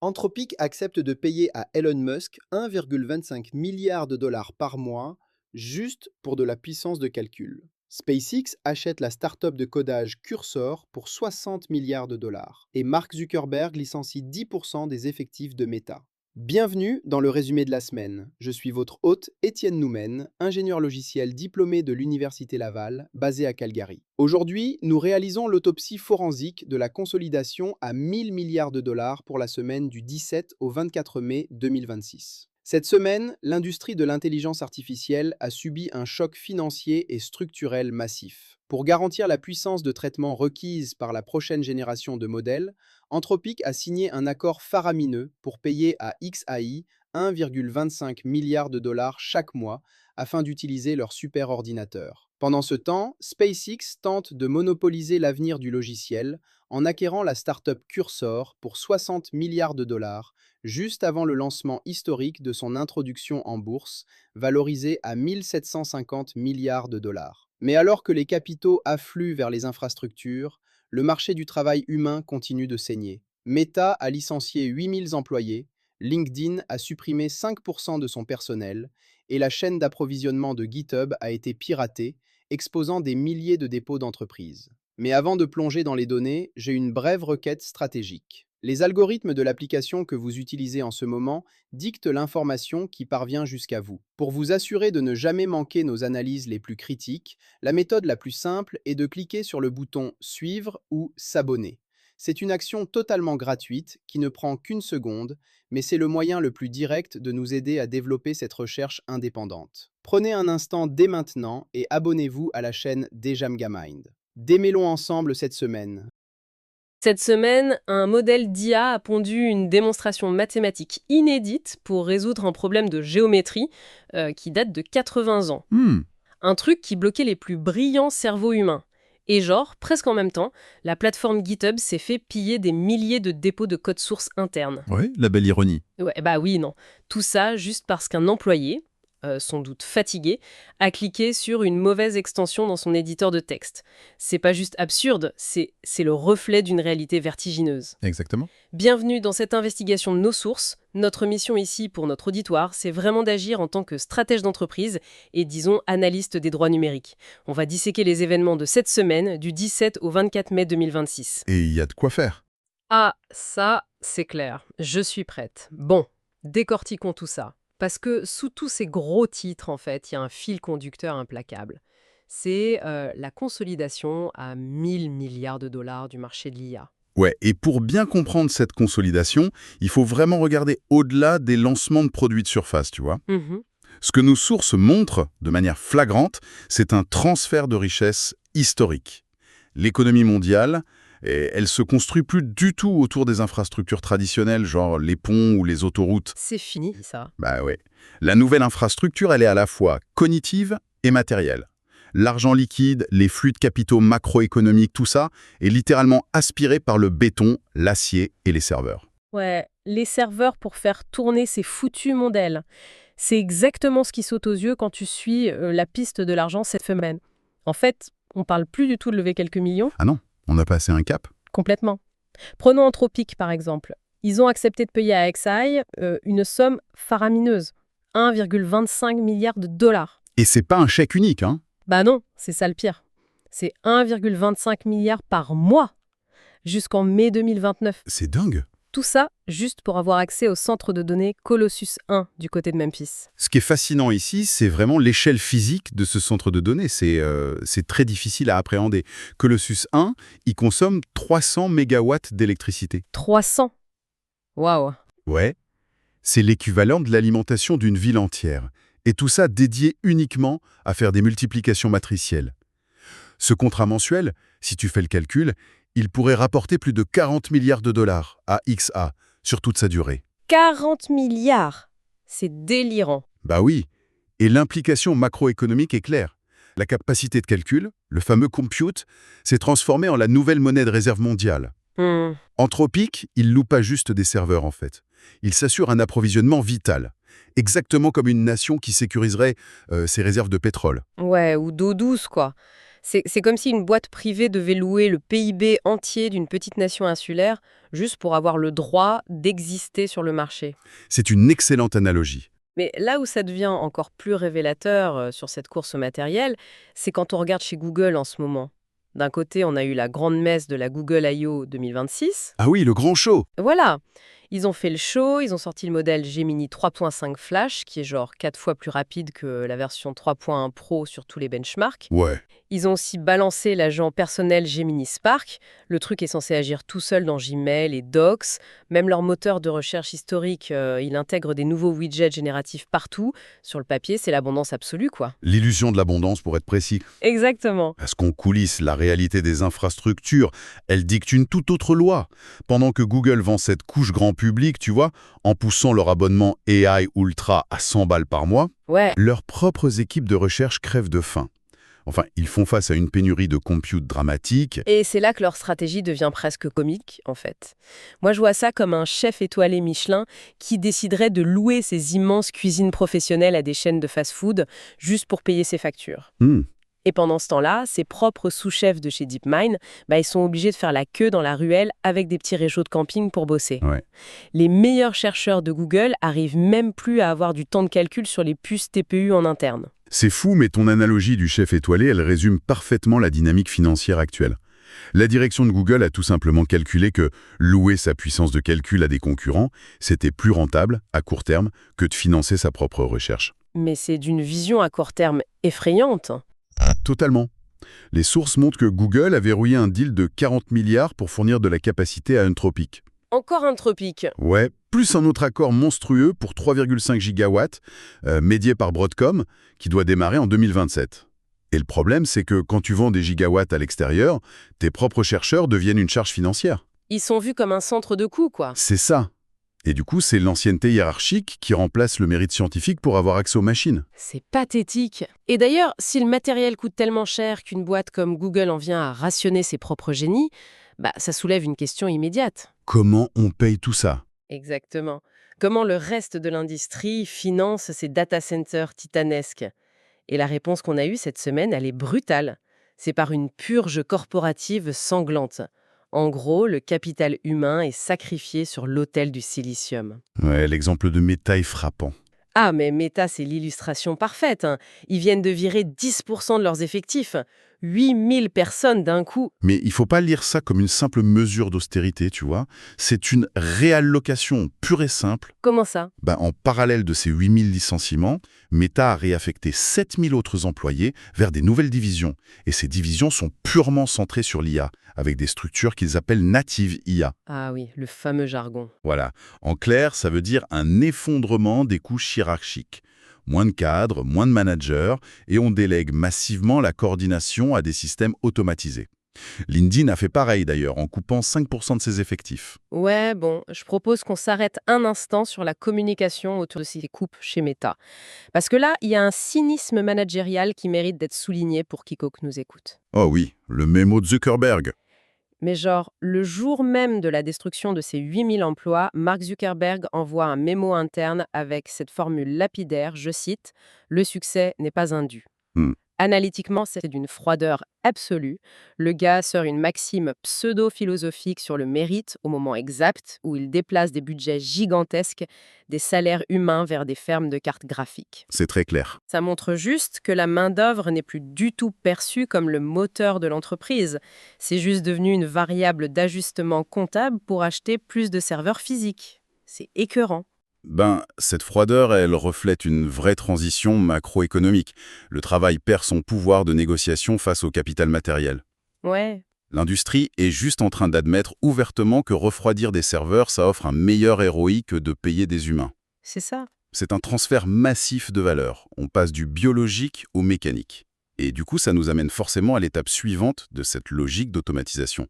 Anthropic accepte de payer à Elon Musk 1,25 milliard de dollars par mois juste pour de la puissance de calcul. SpaceX achète la start-up de codage Cursor pour 60 milliards de dollars. Et Mark Zuckerberg licencie 10% des effectifs de Meta. Bienvenue dans le résumé de la semaine. Je suis votre hôte Étienne Noumen, ingénieur logiciel diplômé de l'Université Laval, basé à Calgary. Aujourd'hui, nous réalisons l'autopsie forensique de la consolidation à 1000 milliards de dollars pour la semaine du 17 au 24 mai 2026. Cette semaine, l'industrie de l'intelligence artificielle a subi un choc financier et structurel massif. Pour garantir la puissance de traitement requise par la prochaine génération de modèles, Anthropic a signé un accord faramineux pour payer à XAI 1,25 milliard de dollars chaque mois afin d'utiliser leur superordinateur. Pendant ce temps, SpaceX tente de monopoliser l'avenir du logiciel en acquérant la start-up Cursor pour 60 milliards de dollars, juste avant le lancement historique de son introduction en bourse, valorisée à 1750 milliards de dollars. Mais alors que les capitaux affluent vers les infrastructures, le marché du travail humain continue de saigner. Meta a licencié 8000 employés, LinkedIn a supprimé 5% de son personnel, et la chaîne d'approvisionnement de GitHub a été piratée, exposant des milliers de dépôts d'entreprises. Mais avant de plonger dans les données, j'ai une brève requête stratégique. Les algorithmes de l'application que vous utilisez en ce moment dictent l'information qui parvient jusqu'à vous. Pour vous assurer de ne jamais manquer nos analyses les plus critiques, la méthode la plus simple est de cliquer sur le bouton « Suivre » ou « S'abonner ». C'est une action totalement gratuite qui ne prend qu'une seconde, mais c'est le moyen le plus direct de nous aider à développer cette recherche indépendante. Prenez un instant dès maintenant et abonnez-vous à la chaîne Dejamgamind. Démêlons ensemble cette semaine. Cette semaine, un modèle d'IA a pondu une démonstration mathématique inédite pour résoudre un problème de géométrie qui date de 80 ans. Un truc qui bloquait les plus brillants cerveaux humains. Et genre, presque en même temps, la plateforme GitHub s'est fait piller des milliers de dépôts de code source internes. Ouais, la belle ironie. Ouais, bah oui, non. Tout ça juste parce qu'un employé, sans doute fatigué, a cliqué sur une mauvaise extension dans son éditeur de texte. C'est pas juste absurde, c'est le reflet d'une réalité vertigineuse. Exactement. Bienvenue dans cette investigation de nos sources. Notre mission ici pour notre auditoire, c'est vraiment d'agir en tant que stratège d'entreprise et disons analyste des droits numériques. On va disséquer les événements de cette semaine, du 17 au 24 mai 2026. Et il y a de quoi faire. Ah, ça, c'est clair. Je suis prête. Bon, décortiquons tout ça. Parce que sous tous ces gros titres, en fait, il y a un fil conducteur implacable. C'est la consolidation à 1000 milliards de dollars du marché de l'IA. Ouais, et pour bien comprendre cette consolidation, il faut vraiment regarder au-delà des lancements de produits de surface, tu vois. Ce que nos sources montrent, de manière flagrante, c'est un transfert de richesse historique. L'économie mondiale, elle se construit plus du tout autour des infrastructures traditionnelles, genre les ponts ou les autoroutes. C'est fini, ça. Bah ouais. La nouvelle infrastructure, elle est à la fois cognitive et matérielle. L'argent liquide, les flux de capitaux macroéconomiques, tout ça est littéralement aspiré par le béton, l'acier et les serveurs. Ouais, les serveurs pour faire tourner ces foutus modèles. C'est exactement ce qui saute aux yeux quand tu suis la piste de l'argent cette semaine. En fait, on parle plus du tout de lever quelques millions. Ah non, on a passé un cap. Complètement. Prenons Anthropic, par exemple. Ils ont accepté de payer à XAI une somme faramineuse, 1,25 milliard de dollars. Et c'est pas un chèque unique, hein. Bah non, c'est ça le pire. C'est 1,25 milliard par mois, jusqu'en mai 2029. C'est dingue. Tout ça, juste pour avoir accès au centre de données Colossus 1 du côté de Memphis. Ce qui est fascinant ici, c'est vraiment l'échelle physique de ce centre de données. C'est très difficile à appréhender. Colossus 1, il consomme 300 mégawatts d'électricité. 300. Waouh. Ouais, c'est l'équivalent de l'alimentation d'une ville entière. Et tout ça dédié uniquement à faire des multiplications matricielles. Ce contrat mensuel, si tu fais le calcul, il pourrait rapporter plus de 40 milliards de dollars à XA sur toute sa durée. 40 milliards. C'est délirant. Bah oui, et l'implication macroéconomique est claire. La capacité de calcul, le fameux compute, s'est transformé en la nouvelle monnaie de réserve mondiale. Anthropic, il loue pas juste des serveurs en fait. Il s'assure un approvisionnement vital. Exactement comme une nation qui sécuriserait ses réserves de pétrole. Ouais, ou d'eau douce, quoi. C'est comme si une boîte privée devait louer le PIB entier d'une petite nation insulaire juste pour avoir le droit d'exister sur le marché. C'est une excellente analogie. Mais là où ça devient encore plus révélateur sur cette course au matériel, c'est quand on regarde chez Google en ce moment. D'un côté, on a eu la grande messe de la Google I.O. 2026. Ah oui, le grand show! Voilà, ils ont fait le show, ils ont sorti le modèle Gemini 3.5 Flash, qui est genre 4 fois plus rapide que la version 3.1 Pro sur tous les benchmarks. Ouais. Ils ont aussi balancé l'agent personnel Gemini Spark. Le truc est censé agir tout seul dans Gmail et Docs. Même leur moteur de recherche historique, il intègre des nouveaux widgets génératifs partout. Sur le papier, c'est l'abondance absolue, quoi. L'illusion de l'abondance, pour être précis. Exactement. Parce qu'on coulisse la réalité des infrastructures, elle dicte une toute autre loi. Pendant que Google vend cette couche grand public, tu vois, en poussant leur abonnement AI Ultra à 100 balles par mois, Ouais. leurs propres équipes de recherche crèvent de faim. Enfin, ils font face à une pénurie de compute dramatique. Et c'est là que leur stratégie devient presque comique, en fait. Moi, je vois ça comme un chef étoilé Michelin qui déciderait de louer ses immenses cuisines professionnelles à des chaînes de fast-food juste pour payer ses factures. Et pendant ce temps-là, ses propres sous-chefs de chez DeepMind, ils sont obligés de faire la queue dans la ruelle avec des petits réchauds de camping pour bosser. Ouais. Les meilleurs chercheurs de Google arrivent même plus à avoir du temps de calcul sur les puces TPU en interne. C'est fou, mais ton analogie du chef étoilé, elle résume parfaitement la dynamique financière actuelle. La direction de Google a tout simplement calculé que louer sa puissance de calcul à des concurrents, c'était plus rentable, à court terme, que de financer sa propre recherche. Mais c'est d'une vision à court terme effrayante. Totalement. Les sources montrent que Google a verrouillé un deal de 40 milliards pour fournir de la capacité à Anthropic. Encore un tropique. Ouais, plus un autre accord monstrueux pour 3,5 gigawatts, médié par Broadcom, qui doit démarrer en 2027. Et le problème, c'est que quand tu vends des gigawatts à l'extérieur, tes propres chercheurs deviennent une charge financière. Ils sont vus comme un centre de coût, quoi. C'est ça. Et du coup, c'est l'ancienneté hiérarchique qui remplace le mérite scientifique pour avoir accès aux machines. C'est pathétique. Et d'ailleurs, si le matériel coûte tellement cher qu'une boîte comme Google en vient à rationner ses propres génies, ça soulève une question immédiate. Comment on paye tout ça? Exactement. Comment le reste de l'industrie finance ces data centers titanesques? Et la réponse qu'on a eue cette semaine, elle est brutale. C'est par une purge corporative sanglante. En gros, le capital humain est sacrifié sur l'autel du silicium. Ouais, l'exemple de Meta est frappant. Ah, mais Meta, c'est l'illustration parfaite, hein. Ils viennent de virer 10% de leurs effectifs. 8000 personnes d'un coup. Mais il ne faut pas lire ça comme une simple mesure d'austérité, tu vois. C'est une réallocation pure et simple. Comment ça? En parallèle de ces 8000 licenciements, Meta a réaffecté 7000 autres employés vers des nouvelles divisions. Et ces divisions sont purement centrées sur l'IA, avec des structures qu'ils appellent native IA. Ah oui, le fameux jargon. Voilà. En clair, ça veut dire un effondrement des couches hiérarchiques. Moins de cadres, moins de managers, et on délègue massivement la coordination à des systèmes automatisés. LinkedIn a fait pareil d'ailleurs, en coupant 5% de ses effectifs. Ouais, bon, je propose qu'on s'arrête un instant sur la communication autour de ces coupes chez Meta. Parce que là, il y a un cynisme managérial qui mérite d'être souligné pour quiconque nous écoute. Oh oui, le mémo de Zuckerberg. Mais genre, le jour même de la destruction de ces 8000 emplois, Mark Zuckerberg envoie un mémo interne avec cette formule lapidaire, je cite, « Le succès n'est pas un dû ». Analytiquement, c'est d'une froideur absolue. Le gars sort une maxime pseudo-philosophique sur le mérite au moment exact où il déplace des budgets gigantesques, des salaires humains vers des fermes de cartes graphiques. C'est très clair. Ça montre juste que la main-d'œuvre n'est plus du tout perçue comme le moteur de l'entreprise. C'est juste devenu une variable d'ajustement comptable pour acheter plus de serveurs physiques. C'est écœurant. Cette froideur, elle reflète une vraie transition macroéconomique. Le travail perd son pouvoir de négociation face au capital matériel. Ouais. L'industrie est juste en train d'admettre ouvertement que refroidir des serveurs, ça offre un meilleur ROI que de payer des humains. C'est ça. C'est un transfert massif de valeur. On passe du biologique au mécanique. Et du coup, ça nous amène forcément à l'étape suivante de cette logique d'automatisation.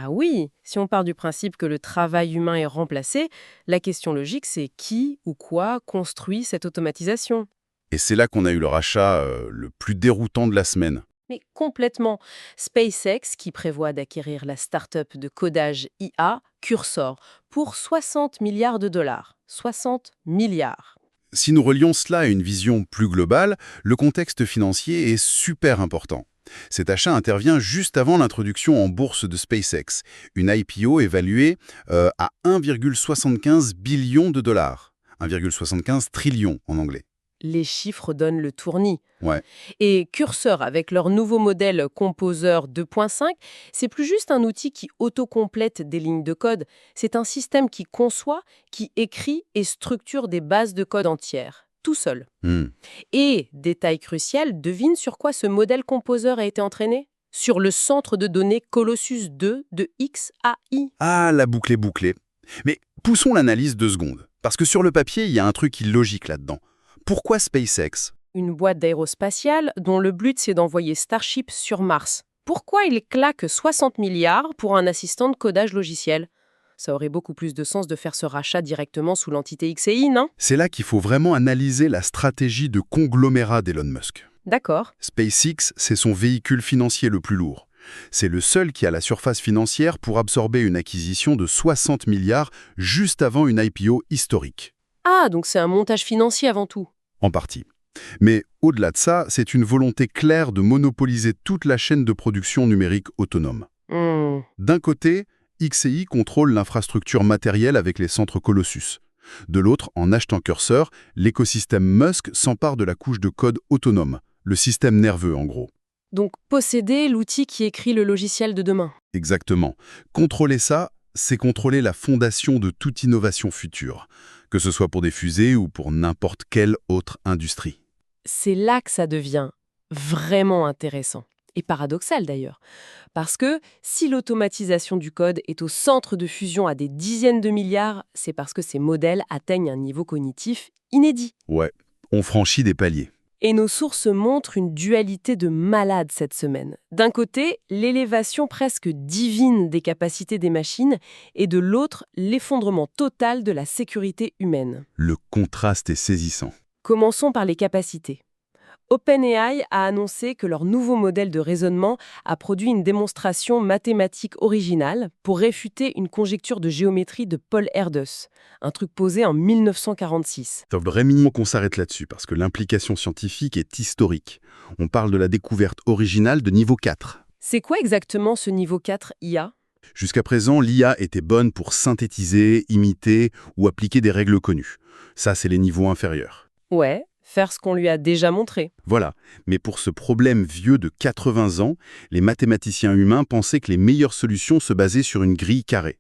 Oui, si on part du principe que le travail humain est remplacé, la question logique c'est qui ou quoi construit cette automatisation? Et c'est là qu'on a eu le rachat le plus déroutant de la semaine. Mais complètement. SpaceX, qui prévoit d'acquérir la start-up de codage IA, Cursor, pour 60 milliards de dollars. 60 milliards. Si nous relions cela à une vision plus globale, le contexte financier est super important. Cet achat intervient juste avant l'introduction en bourse de SpaceX, une IPO évaluée à 1,75 billion de dollars, 1,75 trillion en anglais. Les chiffres donnent le tournis. Ouais. Et Cursor, avec leur nouveau modèle Composer 2.5, c'est plus juste un outil qui autocomplète des lignes de code, c'est un système qui conçoit, qui écrit et structure des bases de code entières, tout seul. Et, détail crucial, devine sur quoi ce modèle Composer a été entraîné? Sur le centre de données Colossus 2 de XAI. Ah, la boucle est bouclée. Mais poussons l'analyse 2 secondes, parce que sur le papier, il y a un truc illogique là-dedans. Pourquoi SpaceX? Une boîte d'aérospatiale dont le but c'est d'envoyer Starship sur Mars. Pourquoi il claque 60 milliards pour un assistant de codage logiciel? Ça aurait beaucoup plus de sens de faire ce rachat directement sous l'entité XAI, non? C'est là qu'il faut vraiment analyser la stratégie de conglomérat d'Elon Musk. D'accord. SpaceX, c'est son véhicule financier le plus lourd. C'est le seul qui a la surface financière pour absorber une acquisition de 60 milliards juste avant une IPO historique. Ah, donc c'est un montage financier avant tout. En partie. Mais au-delà de ça, c'est une volonté claire de monopoliser toute la chaîne de production numérique autonome. D'un côté, XAI contrôle l'infrastructure matérielle avec les centres Colossus. De l'autre, en achetant Cursor, l'écosystème Musk s'empare de la couche de code autonome, le système nerveux en gros. Donc posséder l'outil qui écrit le logiciel de demain. Exactement. Contrôler ça, c'est contrôler la fondation de toute innovation future, que ce soit pour des fusées ou pour n'importe quelle autre industrie. C'est là que ça devient vraiment intéressant. Et paradoxal d'ailleurs. Parce que si l'automatisation du code est au centre de fusion à des dizaines de milliards, c'est parce que ces modèles atteignent un niveau cognitif inédit. Ouais, on franchit des paliers. Et nos sources montrent une dualité de malade cette semaine. D'un côté, l'élévation presque divine des capacités des machines, et de l'autre, l'effondrement total de la sécurité humaine. Le contraste est saisissant. Commençons par les capacités. OpenAI a annoncé que leur nouveau modèle de raisonnement a produit une démonstration mathématique originale pour réfuter une conjecture de géométrie de Paul Erdős, un truc posé en 1946. Il faut vraiment qu'on s'arrête là-dessus, parce que l'implication scientifique est historique. On parle de la découverte originale de niveau 4. C'est quoi exactement ce niveau 4 IA ? Jusqu'à présent, l'IA était bonne pour synthétiser, imiter ou appliquer des règles connues. Ça, c'est les niveaux inférieurs. Ouais, faire ce qu'on lui a déjà montré. Voilà. Mais pour ce problème vieux de 80 ans, les mathématiciens humains pensaient que les meilleures solutions se basaient sur une grille carrée.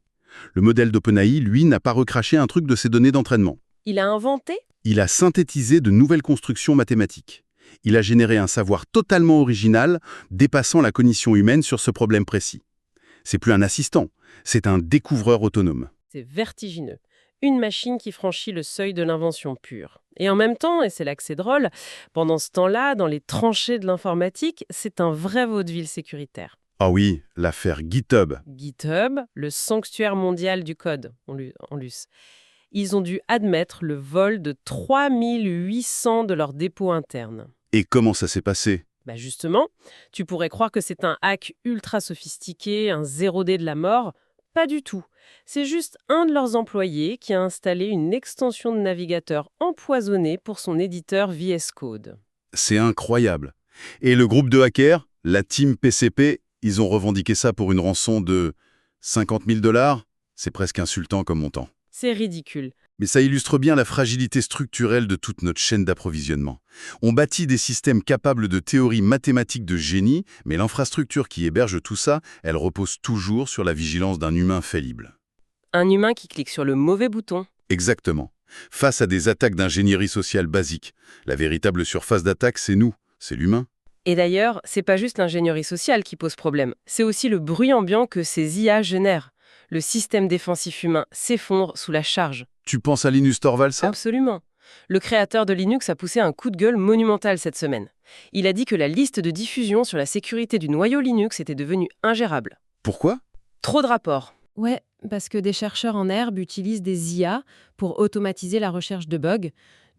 Le modèle d'OpenAI, lui, n'a pas recraché un truc de ses données d'entraînement. Il a inventé ? Il a synthétisé de nouvelles constructions mathématiques. Il a généré un savoir totalement original, dépassant la cognition humaine sur ce problème précis. C'est plus un assistant, c'est un découvreur autonome. C'est vertigineux. Une machine qui franchit le seuil de l'invention pure. Et en même temps, et c'est là que c'est drôle, pendant ce temps-là, dans les tranchées de l'informatique, c'est un vrai vaudeville sécuritaire. Ah oui, l'affaire GitHub. GitHub, le sanctuaire mondial du code, en luce. Ils ont dû admettre le vol de 3800 de leurs dépôts internes. Et comment ça s'est passé ? Justement, tu pourrais croire que c'est un hack ultra sophistiqué, un 0D de la mort. Pas du tout. C'est juste un de leurs employés qui a installé une extension de navigateur empoisonnée pour son éditeur VS Code. C'est incroyable. Et le groupe de hackers, la team PCP, ils ont revendiqué ça pour une rançon de 50 000 $. C'est presque insultant comme montant. C'est ridicule. Mais ça illustre bien la fragilité structurelle de toute notre chaîne d'approvisionnement. On bâtit des systèmes capables de théories mathématiques de génie, mais l'infrastructure qui héberge tout ça, elle repose toujours sur la vigilance d'un humain faillible. Un humain qui clique sur le mauvais bouton. Exactement. Face à des attaques d'ingénierie sociale basique, la véritable surface d'attaque, c'est nous, c'est l'humain. Et d'ailleurs, c'est pas juste l'ingénierie sociale qui pose problème, c'est aussi le bruit ambiant que ces IA génèrent. Le système défensif humain s'effondre sous la charge. Tu penses à Linus Torvalds? Absolument. Le créateur de Linux a poussé un coup de gueule monumental cette semaine. Il a dit que la liste de diffusion sur la sécurité du noyau Linux était devenue ingérable. Pourquoi? Trop de rapports. Ouais, parce que des chercheurs en herbe utilisent des IA pour automatiser la recherche de bugs.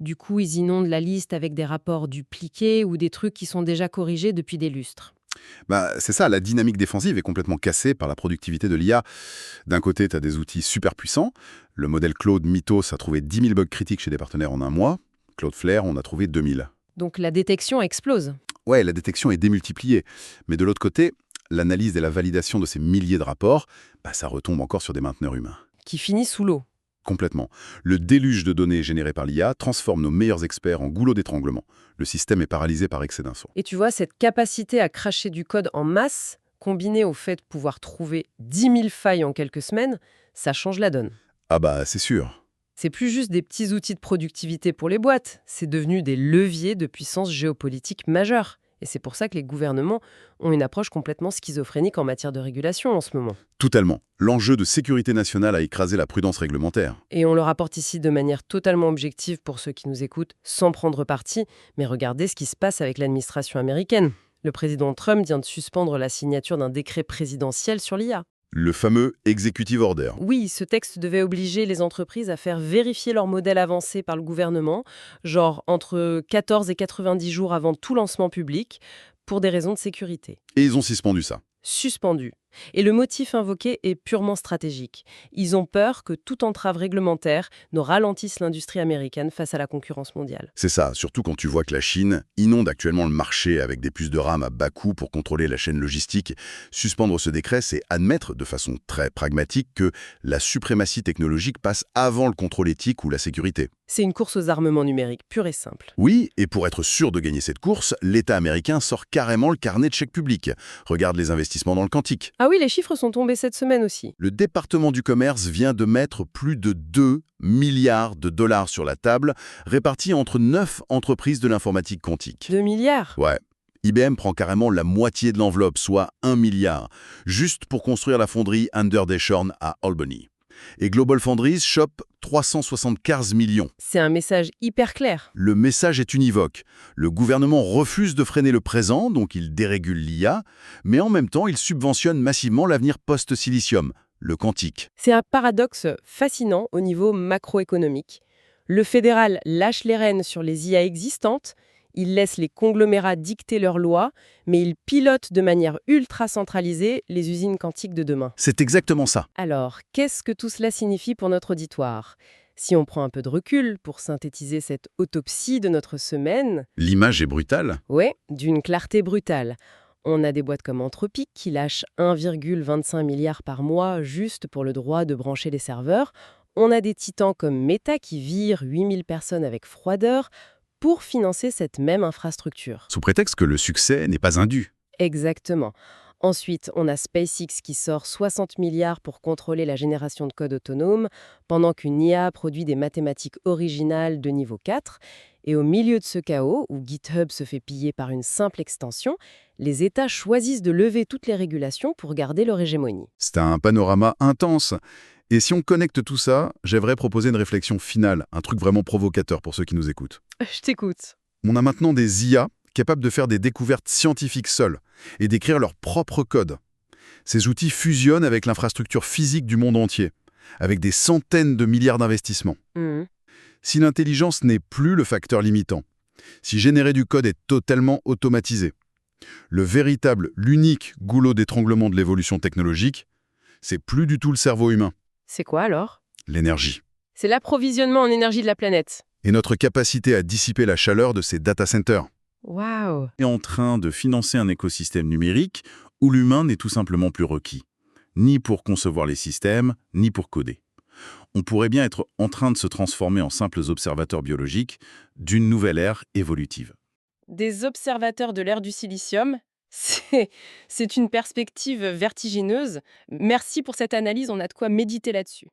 Du coup, ils inondent la liste avec des rapports dupliqués ou des trucs qui sont déjà corrigés depuis des lustres. C'est ça, la dynamique défensive est complètement cassée par la productivité de l'IA. D'un côté, tu as des outils super puissants. Le modèle Claude Mythos a trouvé 10 000 bugs critiques chez des partenaires en un mois. Cloudflare, on a trouvé 2000. Donc la détection explose. Ouais, la détection est démultipliée. Mais de l'autre côté, l'analyse et la validation de ces milliers de rapports, ça retombe encore sur des mainteneurs humains. Qui finit sous l'eau. Complètement. Le déluge de données générées par l'IA transforme nos meilleurs experts en goulot d'étranglement. Le système est paralysé par excès d'infos. Et tu vois, cette capacité à cracher du code en masse, combinée au fait de pouvoir trouver 10 000 failles en quelques semaines, ça change la donne. Ah c'est sûr. C'est plus juste des petits outils de productivité pour les boîtes, c'est devenu des leviers de puissance géopolitique majeure. Et c'est pour ça que les gouvernements ont une approche complètement schizophrénique en matière de régulation en ce moment. Totalement. L'enjeu de sécurité nationale a écrasé la prudence réglementaire. Et on le rapporte ici de manière totalement objective pour ceux qui nous écoutent, sans prendre parti, mais regardez ce qui se passe avec l'administration américaine. Le président Trump vient de suspendre la signature d'un décret présidentiel sur l'IA. Le fameux Executive Order. Oui, ce texte devait obliger les entreprises à faire vérifier leur modèle avancé par le gouvernement, genre entre 14 et 90 jours avant tout lancement public, pour des raisons de sécurité. Et ils ont suspendu ça. Suspendu. Et le motif invoqué est purement stratégique. Ils ont peur que toute entrave réglementaire ne ralentisse l'industrie américaine face à la concurrence mondiale. C'est ça, surtout quand tu vois que la Chine inonde actuellement le marché avec des puces de RAM à bas coût pour contrôler la chaîne logistique. Suspendre ce décret, c'est admettre de façon très pragmatique que la suprématie technologique passe avant le contrôle éthique ou la sécurité. C'est une course aux armements numériques pure et simple. Oui, et pour être sûr de gagner cette course, l'État américain sort carrément le carnet de chèques publics. Regarde les investissements dans le quantique. Ah oui, les chiffres sont tombés cette semaine aussi. Le département du commerce vient de mettre plus de 2 milliards de dollars sur la table, répartis entre 9 entreprises de l'informatique quantique. 2 milliards? Ouais. IBM prend carrément la moitié de l'enveloppe, soit 1 milliard, juste pour construire la fonderie Underdeshorn à Albany. Et Global Foundries chope 375 millions. C'est un message hyper clair. Le message est univoque. Le gouvernement refuse de freiner le présent, donc il dérégule l'IA, mais en même temps, il subventionne massivement l'avenir post-silicium, le quantique. C'est un paradoxe fascinant au niveau macroéconomique. Le fédéral lâche les rênes sur les IA existantes, il laisse les conglomérats dicter leurs lois, mais il pilote de manière ultra centralisée les usines quantiques de demain. C'est exactement ça. Alors, qu'est-ce que tout cela signifie pour notre auditoire ? Si on prend un peu de recul pour synthétiser cette autopsie de notre semaine... L'image est brutale. Ouais, d'une clarté brutale. On a des boîtes comme Anthropic qui lâchent 1,25 milliard par mois juste pour le droit de brancher les serveurs. On a des titans comme Meta qui virent 8000 personnes avec froideur pour financer cette même infrastructure. Sous prétexte que le succès n'est pas indu. Exactement. Ensuite, on a SpaceX qui sort 60 milliards pour contrôler la génération de code autonome, pendant qu'une IA produit des mathématiques originales de niveau 4. Et au milieu de ce chaos, où GitHub se fait piller par une simple extension, les États choisissent de lever toutes les régulations pour garder leur hégémonie. C'est un panorama intense. Et si on connecte tout ça, j'aimerais proposer une réflexion finale, un truc vraiment provocateur pour ceux qui nous écoutent. Je t'écoute. On a maintenant des IA capables de faire des découvertes scientifiques seules et d'écrire leur propre code. Ces outils fusionnent avec l'infrastructure physique du monde entier, avec des centaines de milliards d'investissements. Si l'intelligence n'est plus le facteur limitant, si générer du code est totalement automatisé, l'unique goulot d'étranglement de l'évolution technologique, c'est plus du tout le cerveau humain. C'est quoi alors ? L'énergie. C'est l'approvisionnement en énergie de la planète. Et notre capacité à dissiper la chaleur de ces data centers. Waouh ! Est en train de financer un écosystème numérique où l'humain n'est tout simplement plus requis, ni pour concevoir les systèmes, ni pour coder. On pourrait bien être en train de se transformer en simples observateurs biologiques d'une nouvelle ère évolutive. Des observateurs de l'ère du silicium, c'est une perspective vertigineuse. Merci pour cette analyse, on a de quoi méditer là-dessus.